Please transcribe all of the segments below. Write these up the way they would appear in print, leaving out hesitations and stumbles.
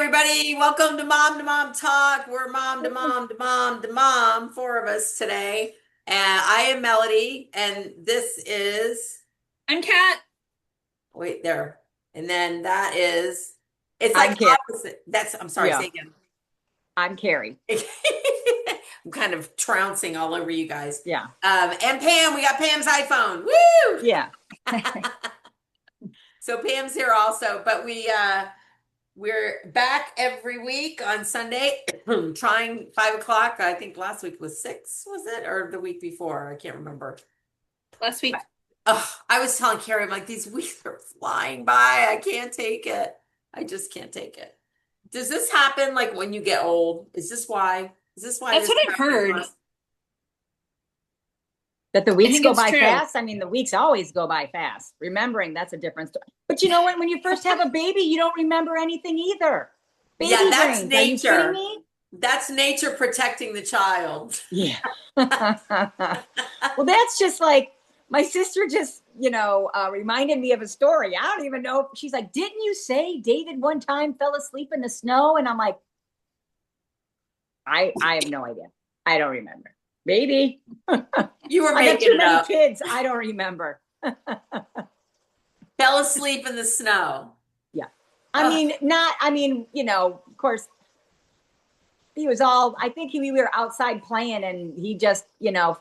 everybody. Welcome to Mom Talk. We're mom to mom to mom to mom, four of us today. And I am Melody, and this is, I'm Kat. wait, there. And then that is, it's I'm like Carrie. opposite. I'm sorry, Yeah, say again. I'm Carrie. I'm kind of trouncing all over you guys. Yeah. And Pam, we got Pam's iPhone. Woo! Yeah. So Pam's here also, but we're back every week on Sunday, trying 5 o'clock. I think last week was 6, was it? Or the week before? I can't remember. Last week. I was telling Carrie, I'm like, these weeks are flying by. I can't take it. I just can't take it. Does this happen like when you get old? Is this why? Is this why That's this what I've happens to heard. us? That the I weeks think go it's by true. fast. I mean, the weeks always go by fast. Remembering, that's a different story. But you know what? When you first have a baby, you don't remember anything either. Baby Yeah, that's brains. Are you kidding nature. me? That's nature protecting the child. Yeah. Well, that's just like my sister just, reminded me of a story. I don't even know. She's like, didn't you say David one time fell asleep in the snow? And I'm like, I have no idea. I don't remember. Maybe. You were I got making too it many up. kids. I don't remember. Fell asleep in the snow. Yeah. Ugh. Of course, he was I think we were outside playing and he just,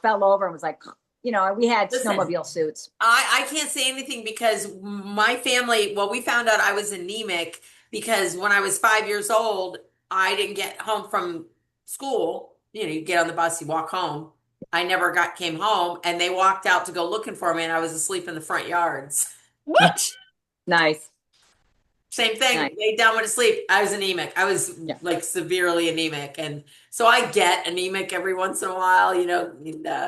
fell over and was like, we had Listen. snowmobile suits. I can't say anything because my family, well, we found out I was anemic because when I was 5 years old, I didn't get home from school. You get on the bus, you walk home. I never came home, and they walked out to go looking for me, and I was asleep in the front yards. What? Nice. Same thing. Nice. Laid down, went to sleep. I was anemic. I was Yeah. like severely anemic, and so I get anemic every once in a while,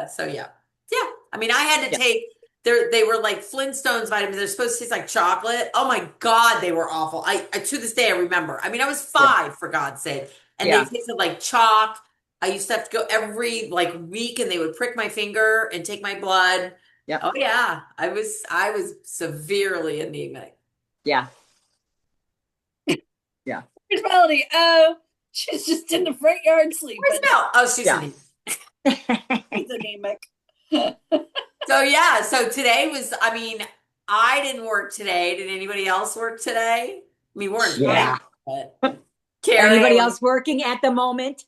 so yeah. Yeah. I mean, I had to Yeah. take they were like Flintstones vitamins. They're supposed to taste like chocolate. Oh my God, they were awful. I to this day I remember. I mean, I was Yeah. 5 for God's sake, and they Yeah. tasted like chalk. I used to have to go every like week, and they would prick my finger and take my blood. Yeah. Oh yeah, I was severely anemic. Yeah. Yeah. Where's Melody? Oh, she's just in the front yard sleeping. Where's Mel? Oh, she's Yeah. anemic. She's anemic. So yeah, so today was, I mean, I didn't work today. Did anybody else work today? I mean, we're in Yeah. but Carrie, Anybody else working at the moment?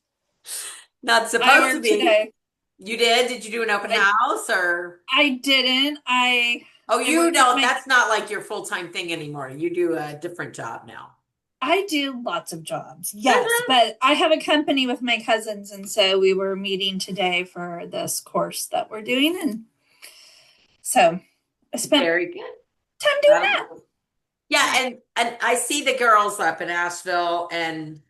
not I supposed to worked be. today. You did? Did you do an open house or? I didn't. Oh, you worked don't. with my- That's not like your full-time thing anymore. You do a different job now. I do lots of jobs, yes, but I have a company with my cousins, and so we were meeting today for this course that we're doing, and so I spent Very good. time doing that. Yeah, and I see the girls up in Asheville, and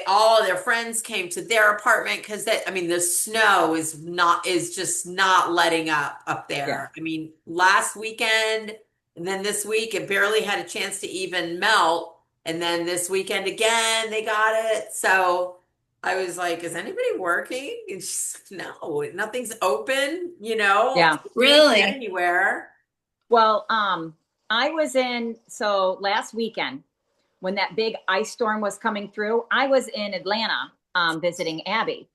all of their friends came to their apartment because the snow is just not letting up there. Yeah. I mean, last weekend and then this week it barely had a chance to even melt, and then this weekend again they got it. So I was like, is anybody working? And she's like, no, nothing's open, Yeah. Can't Really? get anywhere. Well, I was last weekend when that big ice storm was coming through, I was in Atlanta visiting Abby.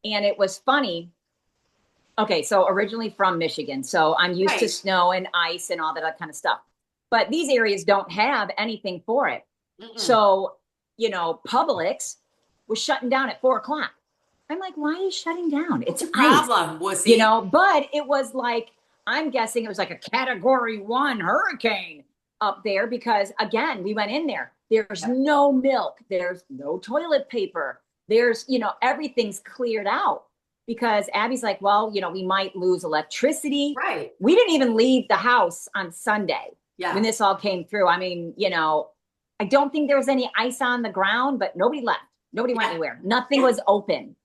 And it was funny. Okay, so originally from Michigan. So I'm used to Right. snow and ice and all that kind of stuff. But these areas don't have anything for it. Mm-mm. So, Publix was shutting down at 4 o'clock. I'm like, why are you shutting down? What's It's the ice. problem, wussy? But it was like, I'm guessing it was like a category 1 hurricane up there because again, we went in there. There's no milk. There's no toilet paper. There's, everything's cleared out because Abby's like, well, we might lose electricity. Right. We didn't even leave the house on Sunday Yeah. when this all came through. I mean, I don't think there was any ice on the ground, but nobody left. Nobody went anywhere. Nothing was open.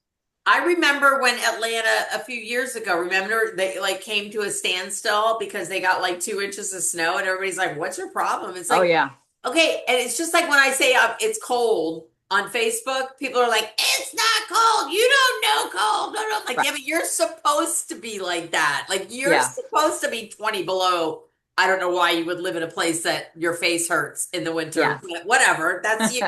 I remember when Atlanta a few years ago, remember they like came to a standstill because they got like 2 inches of snow and everybody's like, what's your problem? It's like, Oh yeah. okay. And it's just like when I say it's cold on Facebook, people are like, it's not cold. You don't know cold. No, no. I'm like, Right. yeah, but you're supposed to be like that. Like you're Yeah. supposed to be 20 below I don't know why you would live in a place that your face hurts in the winter, Yes. but whatever. That's you.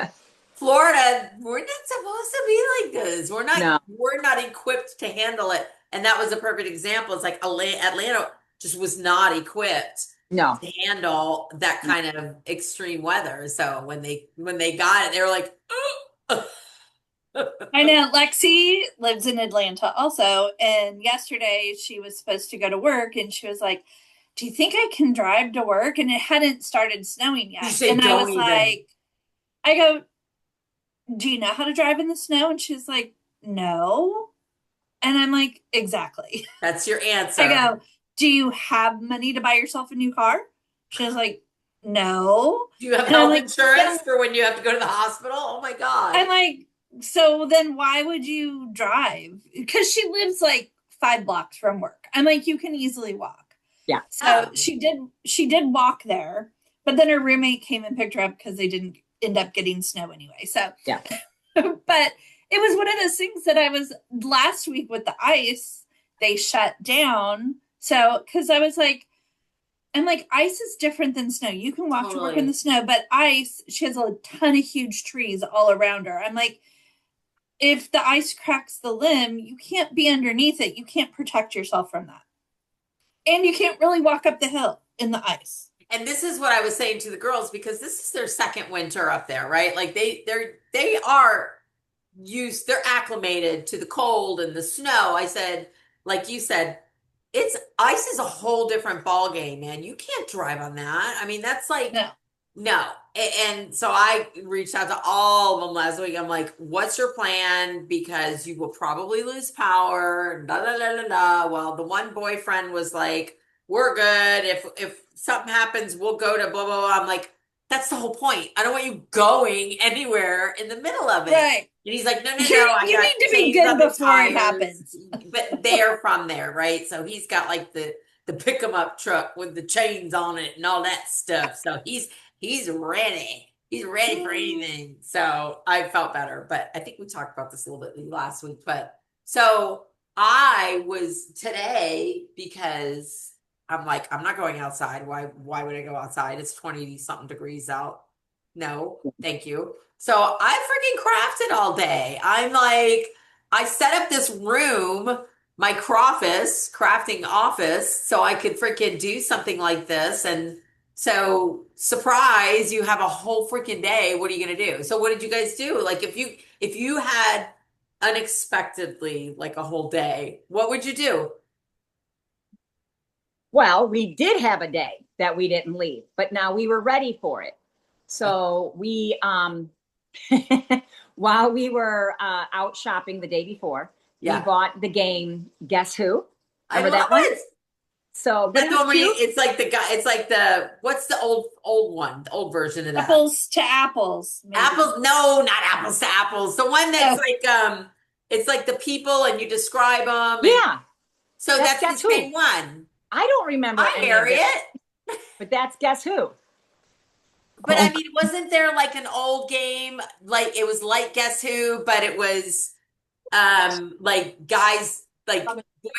Florida, we're not supposed to be like this. No, We're not equipped to handle it. And that was a perfect example. It's like Atlanta just was not equipped no. to handle that kind of extreme weather. So when they got it, they were like, I know Lexi lives in Atlanta also, and yesterday she was supposed to go to work, and she was like, "Do you think I can drive to work?" And it hadn't started snowing you yet, say and I don't was even. like, "I go, do you know how to drive in the snow?" And she's like, "No," and I'm like, "Exactly." That's your I answer. go, "Do you have money to buy yourself a new car?" She was like, "No," Do you have and I'm health like, insurance "Then for when you have to go to the hospital? Oh my God. I'm like, so then why would you drive? Because she lives like 5 blocks from work. I'm like, you can easily walk. Yeah. So Oh, she did walk there, but then her roommate came and picked her up because they didn't end up getting snow anyway. So, Yeah. but it was one of those things that I was last week with the ice, they shut down. So, because I was like, I'm like, ice is different than snow. You can walk to work in the totally. snow, but ice, she has a ton of huge trees all around her. I'm like, if the ice cracks the limb, you can't be underneath it. You can't protect yourself from that. And you can't really walk up the hill in the ice. And this is what I was saying to the girls because this is their second winter up there, right? Like they are they're acclimated to the cold and the snow. I said, like you said, it's ice is a whole different ball game, man. You can't drive on that. I mean, that's like No. no. And so I reached out to all of them last week. I'm like, what's your plan? Because you will probably lose power. Da, da, da, da, da. Well, the one boyfriend was like, we're good. If something happens, we'll go to blah, blah, blah. I'm like, that's the whole point. I don't want you going anywhere in the middle of it. Right. And he's like, no, no, no. You I got need to be chains good on the before it tires. happens. But they're from there, right? So he's got like the pick 'em up truck with the chains on it and all that stuff. So he's ready. He's ready for anything. So I felt better. But I think we talked about this a little bit last week. But so I was today because I'm like, I'm not going outside. Why would I go outside? It's 20 something degrees out. No, thank you. So I freaking crafted all day. I'm like, I set up this room, my crafting office, so I could freaking do something like this. And so, surprise, you have a whole freaking day. What are you gonna do? So, what did you guys do? Like, if you had unexpectedly like a whole day, what would you do? Well, we did have a day that we didn't leave, but now we were ready for it. So we, while we were out shopping the day before, we Yeah, bought the game Guess Who? I Remember love that one? it. So, but That's it the was one where cute. it's like the guy. It's like the what's the old one, the old version of that. Apples to apples, maybe. Apples, no, not apples to apples. The one that's Oh, like it's like the people and you describe them and Yeah, so that's that's the Guess Who. same one. I don't remember Hi, any of it, Harriet. but that's Guess Who. But I mean, wasn't there like an old game like it was like Guess Who, but it was like guys like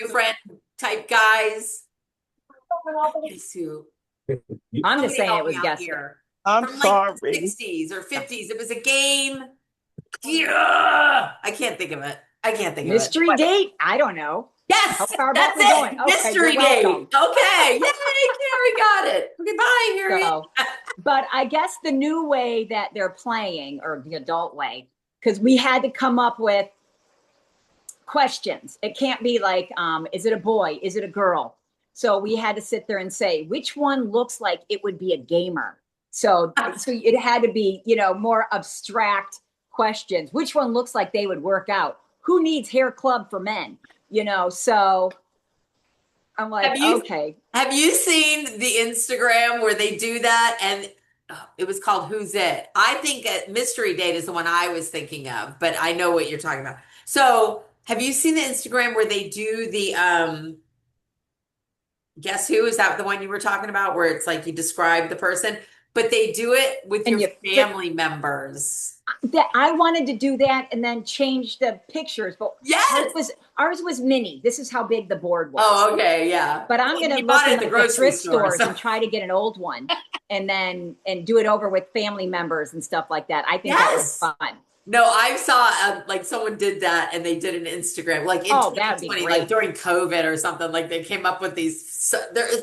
boyfriend type guys. Guess Who? I'm just Somebody saying it help me was out Guess Who. here. I'm From like the sorry. 60s or 50s. It was a game. Yeah. I can't think of it. I can't think of it. Mystery date? I don't know. How Yes, far back that's we going? it. Okay, you're Mystery date. welcome. Okay. Yay, Carrie got it. Okay, bye, Harriet. So, but I guess the new way that they're playing, or the adult way, because we had to come up with questions. It can't be like, is it a boy? Is it a girl? So we had to sit there and say, which one looks like it would be a gamer? So it had to be, more abstract questions. Which one looks like they would work out? Who needs hair club for men? So I'm like, Have you okay. have you seen the Instagram where they do that? And it was called Who's It? I think Mystery Date is the one I was thinking of, but I know what you're talking about. So have you seen the Instagram where they do the Guess Who? Is that the one you were talking about where it's like you describe the person? but they do it with And your you family members. that I wanted to do that and then change the pictures, but Yes. ours was mini. This is how big the board was. Oh, okay, yeah. But I'm Well, gonna you look bought it in at the like the grocery thrift store, stores so. and try to get an old one and do it over with family members and stuff like that. I think that would be Yes. fun. No, I saw like someone did that and they did an Instagram like in Oh, that would be 2020, like great. during COVID or something. Like they came up with these.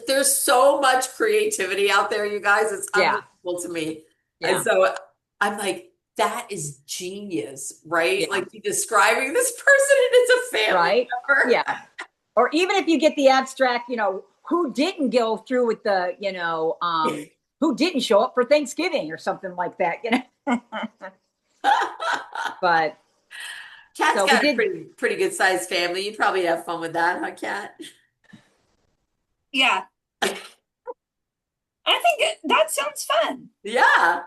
There's so much creativity out there, you guys. It's Yeah. unbelievable to me. And Yeah. so I'm like, that is genius, right? Yeah. Like you're describing this person and it's a family Right. member. Yeah. Or even if you get the abstract, who didn't go through with the, who didn't show up for Thanksgiving or something like that. But Kat's so we got a did. pretty good sized family. You'd probably have fun with that, huh, Kat? Yeah. I think that sounds fun. Yeah.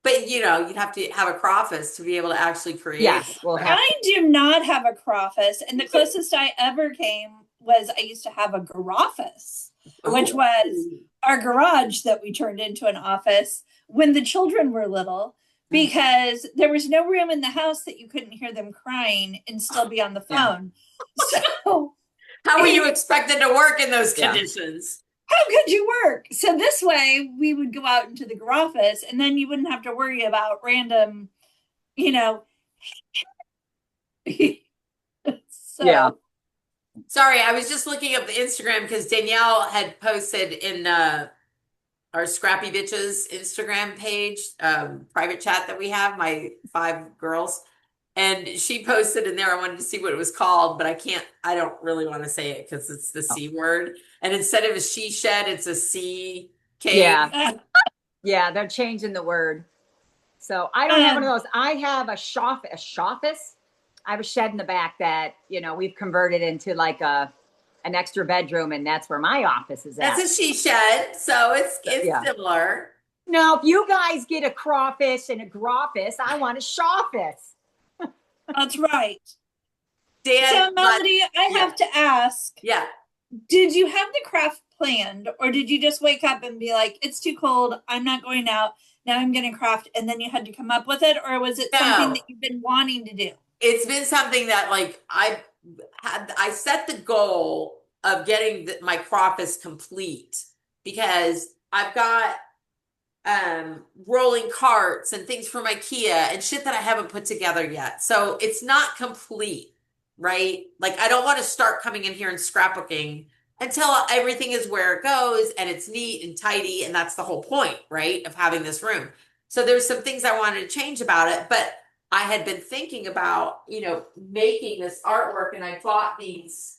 But you'd have to have a crawfish to be able to actually create Yes, it, we'll right? have. I do not have a crawfish, and the closest I ever came was I used to have a garoffice, which was Ooh. our garage that we turned into an office when the children were little, because there was no room in the house that you couldn't hear them crying and still be on the Yeah. phone. So How were you expected to work in those Yeah. conditions? how could you work? So this way we would go out into the garoffice, and then you wouldn't have to worry about random, you know. So Yeah. Sorry, I was just looking up the Instagram because Danielle had posted in our Scrappy Bitches Instagram page, private chat that we have, my 5 girls. And she posted in there, I wanted to see what it was called, but I don't really want to say it because it's the C word. And instead of a she shed, it's a C cave. Yeah. Yeah, they're changing the word. So I don't have one of those. I have a shoffice. I have a shed in the back that, we've converted into like an extra bedroom, and that's where my office is at. That's a she shed, so it's Yeah. similar. Now, if you guys get a crawfish and a groffice, I want a shawfice. that's right. Dan, So Melody, I yeah. have to ask, yeah. did you have the craft planned, or did you just wake up and be like, it's too cold, I'm not going out, now I'm going to craft, and then you had to come up with it? Or was it something No. that you've been wanting to do? It's been something that like I set the goal of getting my crawfish complete because I've got rolling carts and things from IKEA and shit that I haven't put together yet. So it's not complete, right? Like I don't want to start coming in here and scrapbooking until everything is where it goes and it's neat and tidy, and that's the whole point, right, of having this room. So there's some things I wanted to change about it, but I had been thinking about, making this artwork, and I bought these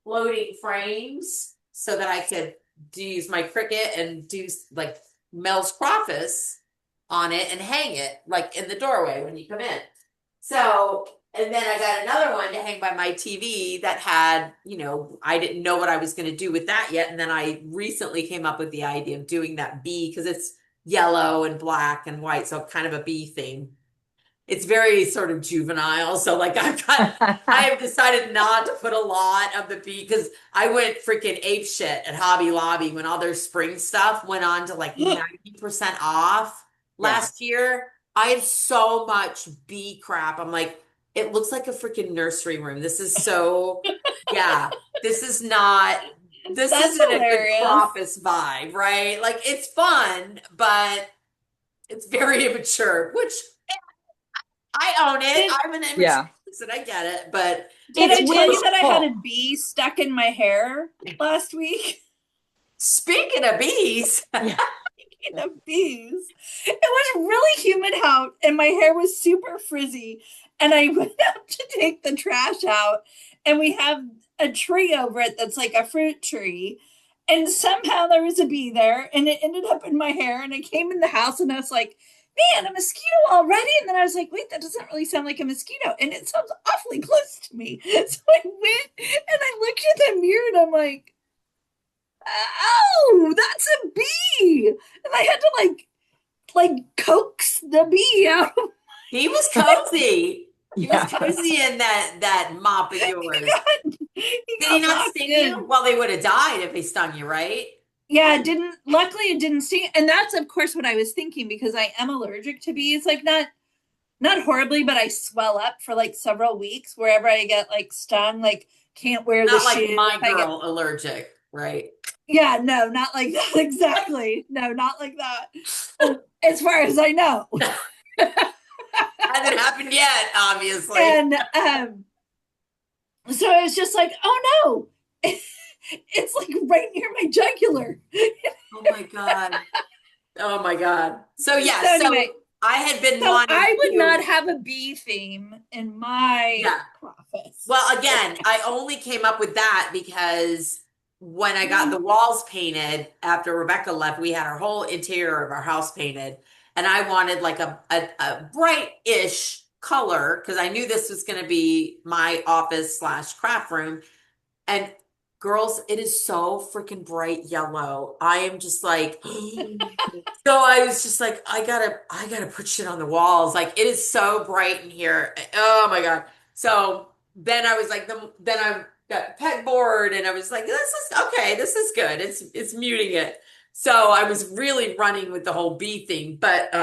floating frames so that I could use my Cricut and do like Mel's crawfish on it and hang it like in the doorway when you come in. So, and then I got another one to hang by my TV that had, I didn't know what I was going to do with that yet. And then I recently came up with the idea of doing that bee because it's yellow and black and white, so kind of a bee theme. It's very sort of juvenile. So like I have decided not to put a lot of the bee because I went freaking ape shit at Hobby Lobby when all their spring stuff went on to like 90% off last year. I have so much bee crap. I'm like, it looks like a freaking nursery room. This is so, yeah, this isn't That's a good hilarious. crawfish vibe, right? Like it's fun, but it's very immature, which I own it. I'm an immature Yeah. person. I get it, but Did I It's tell you that I had a wasteful. bee stuck in my hair last week? speaking of bees, Speaking of bees, it was really humid out, and my hair was super frizzy. And I went out to take the trash out, and we have a tree over it that's like a fruit tree. And somehow there was a bee there, and it ended up in my hair. And I came in the house, and I was like, man, a mosquito already? And then I was like, wait, that doesn't really sound like a mosquito. And it sounds awfully close to me. So I went and I looked in the mirror, and I'm like, oh, that's a bee. And I had to like coax the bee out. he was cozy. He Yeah. was cozy in that mop of yours. He Did got he not locked sting in. you? Well, they would have died if he stung you, right? Yeah, luckily it didn't sting. And that's of course what I was thinking because I am allergic to bees. Like not horribly, but I swell up for like several weeks wherever I get like stung, like can't wear the Not like shoe my if I get. girl allergic, right? Yeah, no, not like that exactly. No, not like that. As far as I know. Hasn't happened yet, obviously. And so I was just like, oh no. It's like right near my jugular. Oh my God. Oh my God. So yeah, So anyway, so I had been so wanting I would to, not have a bee theme in my yeah. office. Well, again, I only came up with that because when I got the walls painted after Rebecca left, we had our whole interior of our house painted. And I wanted like a bright-ish color because I knew this was going to be my office slash craft room. And girls, it is so freaking bright yellow. I am just like, so I was just like, I gotta put shit on the walls. Like it is so bright in here. Oh my God. So then I was like, then I got pegboard and I was like, this is okay. This is good. It's muting it. So I was really running with the whole bee thing. But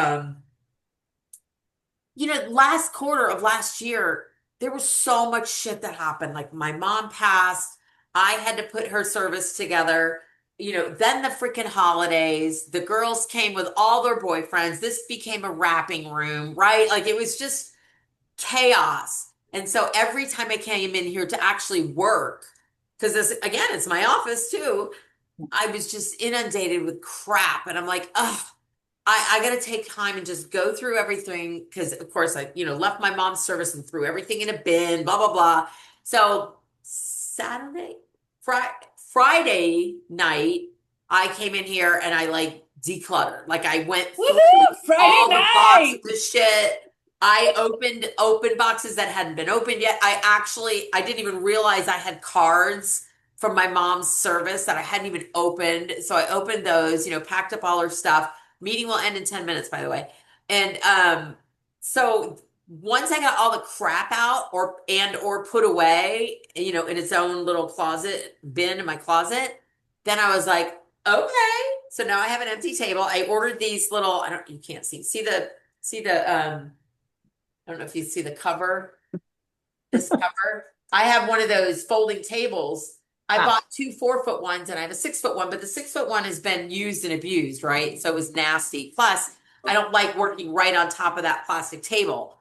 last quarter of last year, there was so much shit that happened. Like my mom passed. I had to put her service together. Then the freaking holidays, the girls came with all their boyfriends. This became a wrapping room, right? Like it was just chaos. And so every time I came in here to actually work, because this, again, it's my office too, I was just inundated with crap. And I'm like, ugh. I got to take time and just go through everything because, of course, I, left my mom's service and threw everything in a bin, blah, blah, blah. So Saturday, Friday night, I came in here and I like decluttered. Like I went through Woohoo! Friday all the boxes night. of shit. I opened open boxes that hadn't been opened yet. I didn't even realize I had cards from my mom's service that I hadn't even opened. So I opened those, packed up all her stuff. Meeting will end in 10 minutes, by the way. And so once I got all the crap out or put away, in its own little closet bin in my closet, then I was like, okay. So now I have an empty table. I ordered these little, you can't see the I don't know if you see the cover, this cover. I have one of those folding tables. I bought two 4-foot ones and I have a 6-foot one, but the 6-foot one has been used and abused, right? So it was nasty. Plus, I don't like working right on top of that plastic table,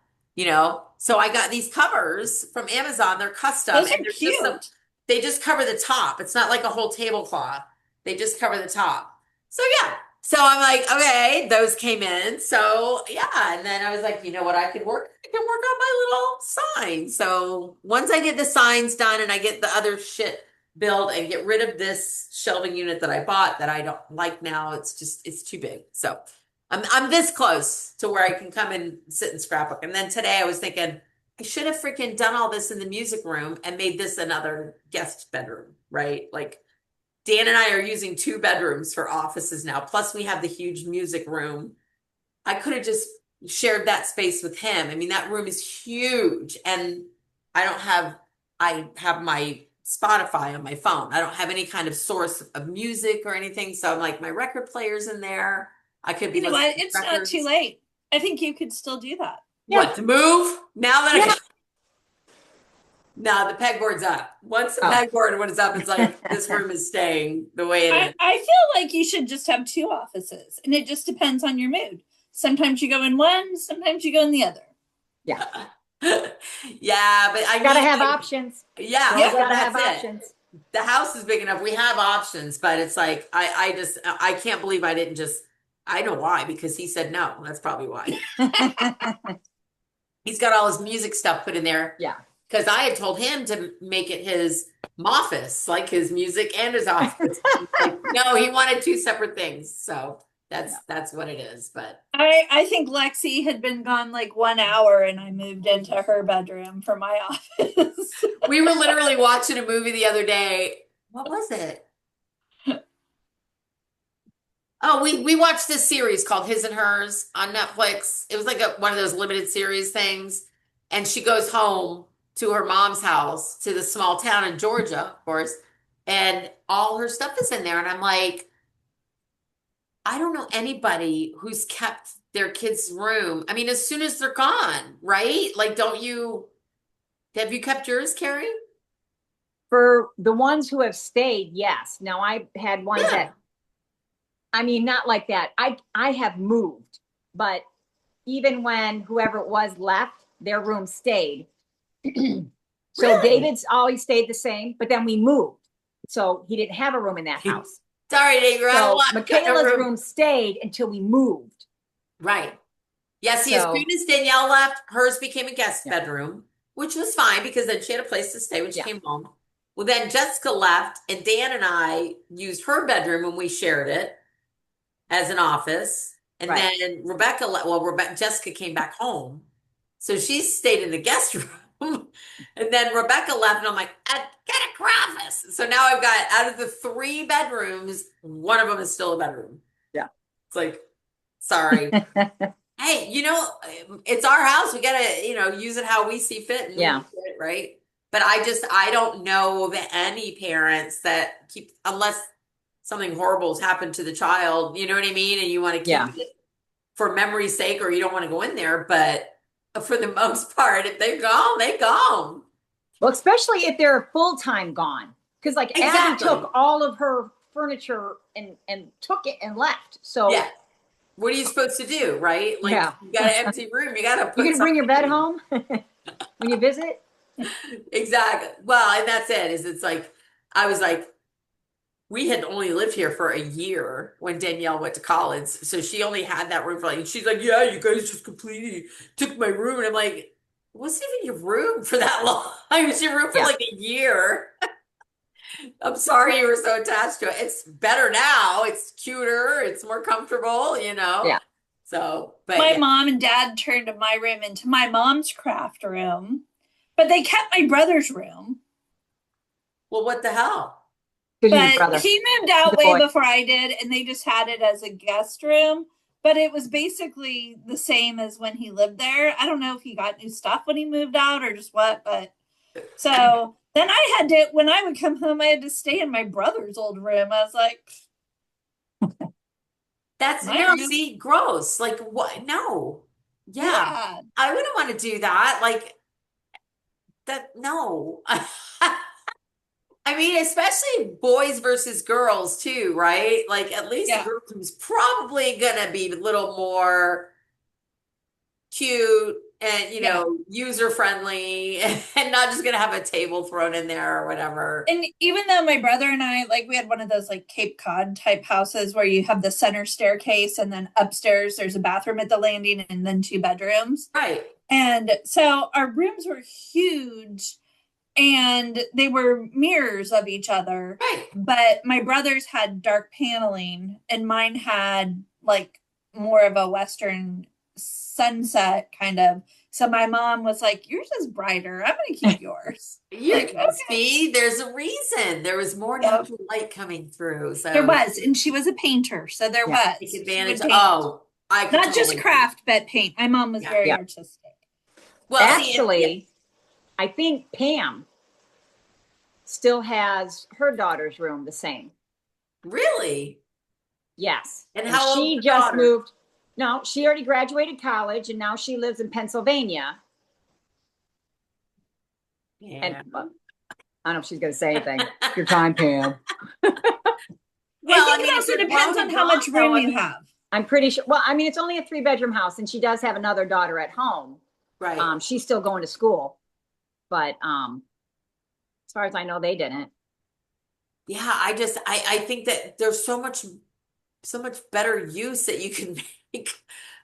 So I got these covers from Amazon. They're custom Those are and cute. they just cover the top. It's not like a whole tablecloth. They just cover the top. So yeah. So I'm like, okay, those came in. So yeah, and then I was like, you know what, I can work on my little sign. So once I get the signs done and I get the other shit built and get rid of this shelving unit that I bought that I don't like now, it's too big. So I'm this close to where I can come and sit and scrapbook. And then today I was thinking I should have freaking done all this in the music room and made this another guest bedroom, right? Like Dan and I are using 2 bedrooms for offices now. Plus, we have the huge music room. I could have just shared that space with him. I mean, that room is huge, and I don't have, I have my Spotify on my phone. I don't have any kind of source of music or anything. So I'm like, my record player's in there. I could be You know listening what? to It's not too records. late. I think you could still do that. What, to move? Now that Yeah. no, the pegboard's up. Once the Oh. pegboard is up, it's like this room is staying the way it is. I feel like you should just have 2 offices, and it just depends on your mood. Sometimes you go in one, sometimes you go in the other. Yeah. Yeah, but I Gotta need have like, options. yeah, Yeah. Gotta that's have it. options. The house is big enough. We have options, but it's like I can't believe I didn't just I know why, because he said no. That's probably why. He's got all his music stuff put in there. Yeah. Because I had told him to make it his office, like his music and his office. Like, no, he wanted 2 separate things. So that's what it is. But I think Lexi had been gone like 1 hour, and I moved into her bedroom for my office. we were literally watching a movie the other day. What was it? Oh, we watched this series called His and Hers on Netflix. It was like one of those limited series things. And she goes home to her mom's house to the small town in Georgia, of course, and all her stuff is in there. And I'm like, I don't know anybody who's kept their kid's room. I mean, as soon as they're gone, right? Like, don't you, have you kept yours, Carrie? For the ones who have stayed, yes. Now I had ones Yeah. that, I mean, not like that. I have moved, but even when whoever it was left, their room stayed. So Really? David's always stayed the same, but then we moved. So he didn't have a room in that house. Sorry, Nate, you're out of So luck. Got no Michaela's room. room stayed until we moved. Right. Yeah, see, as soon So as Danielle left, hers became a guest yeah, bedroom, which was fine because then she had a place to stay when she yeah, came home. Well, then Jessica left, and Dan and I used her bedroom when we shared it as an office. And right. then Rebecca, well, Jessica came back home, so she stayed in the guest room. And then Rebecca left, and I'm like, get a crevice. So now I've got out of the 3 bedrooms, one of them is still a bedroom. Yeah. It's like, sorry. Hey, it's our house. We gotta, use it how we see fit and Yeah. use it, right? But I don't know that any parents that keep, unless something horrible has happened to the child, you know what I mean? And you want to keep Yeah. it for memory's sake, or you don't want to go in there. But for the most part, if they're gone, they're gone. Well, especially if they're full-time gone. Because like Abby Exactly. took all of her furniture and took it and left. So Yeah. What are you supposed to do, right? Like, yeah. you got an empty room, you got to You put gonna bring your something bed in. home when you visit? Exactly. Well, and that's it, is it's like, I was like, we had only lived here for a year when Danielle went to college. So she only had that room for like, and she's like, yeah, you guys just completely took my room. And I'm like, it wasn't even your room for that long. It was your room for Yeah. like a year. I'm sorry you were so attached to it. It's better now. It's cuter. It's more comfortable, Yeah. So, but My yeah. mom and dad turned my room into my mom's craft room, but they kept my brother's room. Well, what the hell? Because your But brother. he moved out The way boy. before I did, and they just had it as a guest room. But it was basically the same as when he lived there. I don't know if he got new stuff when he moved out or just what, but so then I had to, when I would come home, I had to stay in my brother's old room. I was like, That's my no, room. see, gross. Like, what? No. Yeah. Yeah. I wouldn't want to do that. Like, that, no. I mean, especially boys versus girls too, right? Like, at least the Yeah. girls room's probably gonna be a little more cute and, Yeah. user friendly and not just gonna have a table thrown in there or whatever. And even though my brother and I, like, we had one of those like Cape Cod type houses where you have the center staircase and then upstairs there's a bathroom at the landing and then 2 bedrooms. Right. And so our rooms were huge and they were mirrors of each other. Right. But my brother's had dark paneling and mine had like more of a Western sunset kind of. So my mom was like, yours is brighter. I'm going to keep yours. You Like, okay. see, there's a reason. There was more Yep. natural light coming through. So There was. And she was a painter. So there Yeah. take was. advantage. She would paint. Oh, I could Not just totally. craft, but paint. My mom was Yeah. very Yeah. artistic. Well, see, Actually, I think Pam still has her daughter's room the same. really? Yes. And how old's she the just daughter? moved. No, she already graduated college and now she lives in Pennsylvania. Yeah. And I don't know if she's going to say anything. Your time, Pam. Well, I think it if also you're depends grown on how much adults, though, room I you mean, have. I'm pretty sure. Well, I mean, it's only a 3-bedroom house and she does have another daughter at home. right. She's still going to school. But as far as I know, they didn't. Yeah, I think that there's so much better use that you can make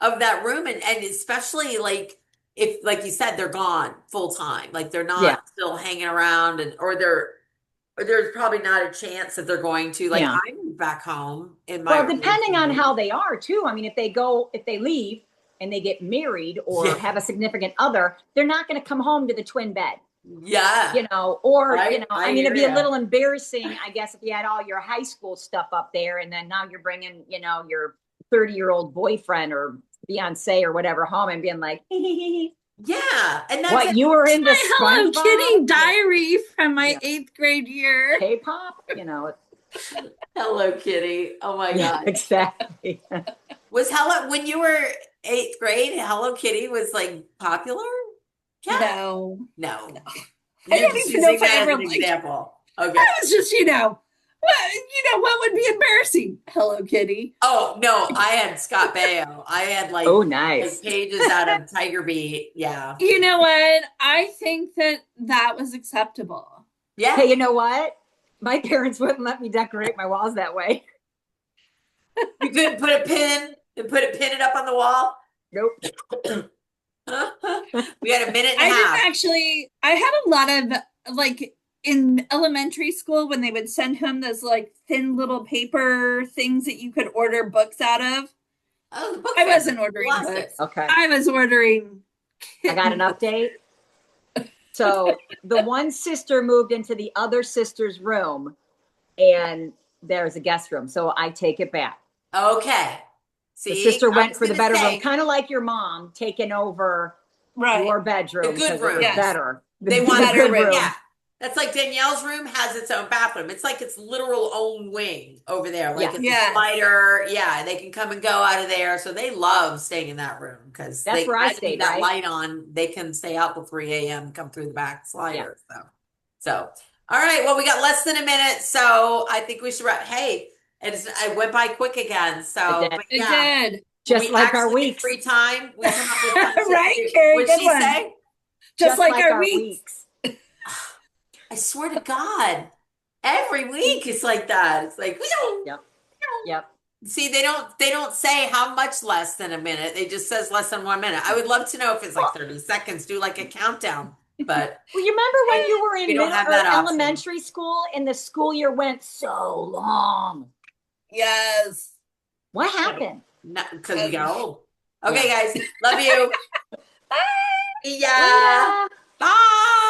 of that room, and especially like if, like you said, they're gone full time, like they're Yeah. not still hanging around, or there's probably not a chance that they're going to, like, Yeah. I moved back home in my Well, depending on early how they are too. I mean, if they leave and they get married or Yeah. have a significant other, they're not going to come home to the twin bed. 20s. Yeah. Or, I I mean, it'd be hear a ya. little embarrassing, I guess, if you had all your high school stuff up there and then now you're bringing, your 30-year-old boyfriend or fiance or whatever home and being like, Yeah, and that's what, it. you were into My Hello SpongeBob? Kitty diary from my Yeah. 8th grade year. K-pop? Hello Kitty. Oh my Yeah, God. exactly. Was Hello when you were eighth grade, Hello Kitty was like popular? Yeah. No. No. I You're don't just even know using if I that as ever an liked. example. Okay. I was just, what would be embarrassing? Hello Kitty. Oh no, I had Scott Baio. I had Oh, like nice. pages out of Tiger Beat. Yeah. You know what? I think that was acceptable. Yeah. Hey, you know what? My parents wouldn't let me decorate my walls that way. You couldn't put a pin and pin it up on the wall. Nope. We had a minute and a I didn't half. actually. I had a lot of like in elementary school when they would send home those like thin little paper things that you could order books out of. Oh, the book I fair. wasn't ordering Scholastic. books. Okay. I was ordering I got an kittens. update. So the one sister moved into the other sister's room, and there's a guest room. So I take it back. Okay. The See, sister I went was for the gonna better say, room, kind of like your mom taking over Right. your bedroom The good because it was room. Yes. better. They The want better good room. Yeah. That's like Danielle's room has its own bathroom. It's like its literal own wing over there. Like Yeah. it's Yes. a slider. Yeah, they can come and go out of there. So they love staying in that room because That's where I leave stayed, that right? light on. They can stay out till 3 a.m. come through the back slider. So all right. Well, we got less than a minute, so I think we should wrap. Hey, it went by quick again. So, It did. but It yeah, did. when Just we like our actually get weeks. free time, we come up with fun shit Right, to do. Carrie? What'd Good she one. say? Just like our weeks. I swear to God, every week it's like that. It's like we don't. Yep. Yep. See, they don't say how much less than a minute. They just says less than 1 minute. I would love to know if it's like 30 seconds. Do like a countdown, but Well, you remember when you were we in don't middle have or that option. elementary school and the school year went so long? Yes. What happened? Not because we got old. Okay, guys, love you. Bye. Yeah. Later. Bye.